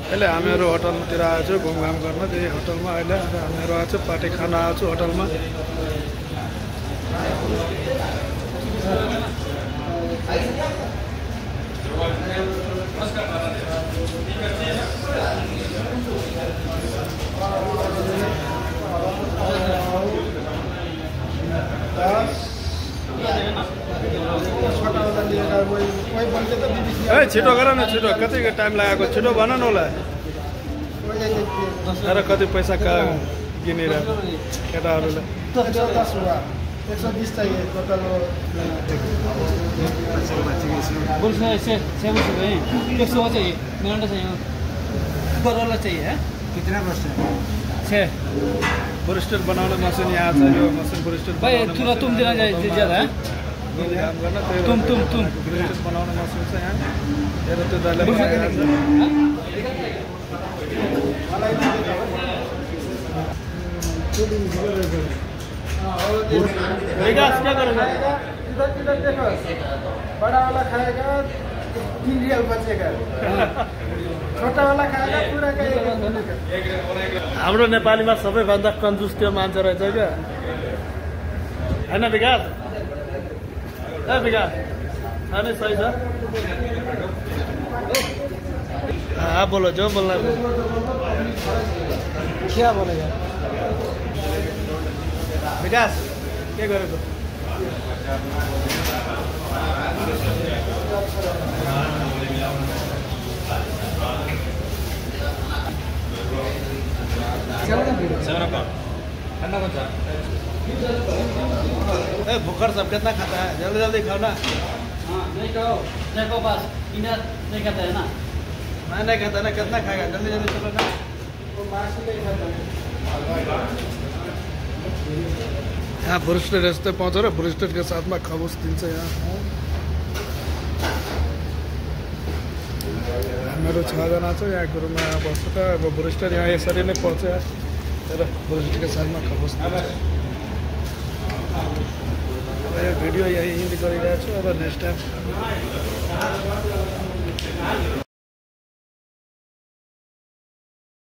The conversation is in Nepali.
अहिले हामीहरू होटलतिर आएको छु घुमघाम गर्न। त्यही होटलमा अहिले हामीहरू आएको छु पार्टी खान आएको छु होटलमा। ए छिटो गर न छिटो, कति टाइम लागेको छिटो भन न होला। र कति पैसा गिनिरहेको केटाहरूले। 120 चाहिए टोटल। चाहिए मिरांडा चाहिए ऊपर वाला चाहिए है। कितना बस्टर? 6 ब्रिस्टेल बनाउने मसिन यहाँ छ। यो मसिन ब्रिस्टेल भाई तुम देना ज्यादा है। काम गर्न तुम ब्रिस्टेल बनाउने मसिन छ यहाँ। हेर त्यो दाइले विकास क्या करेगा? इधर देखो, बड़ा वाला खाएगा 3 रियल बचेगा, छोटा वाला खाएगा पूरा का 1 हाम्रो नेपालीमा सबैभन्दा कन्जुस त्यो मान्छे रहेछ क्या हैन विकास? ए विकास खाने सही छ? हाँ बोलो जो बोलना। क्या बोलेगा विकास के गरेको? ए भुक्खर सब कितना खाता है? जल्दी जल्दी खाओ ना। नहीं कहो, देखो बस इधर नहीं खाता है ना। मैं नहीं खाता ना, कितना खाएगा? जल्दी जल्दी चलो ना। यहाँ ब्रिस्टेल यस्तै पाउँछ र ब्रिस्टेलको साथमा खबुस दिन्छ यहाँ। हामीहरू 6 जना छौँ यहाँ गुरुमा बस्छ त। अब ब्रिस्टेल यहाँ यसरी नै पर्छ तर ब्रिस्टेलको साथमा खबुस दिन्छ। यो भिडियो यही इन्ड गरिरहेको छु। अब नेक्स्ट टाइम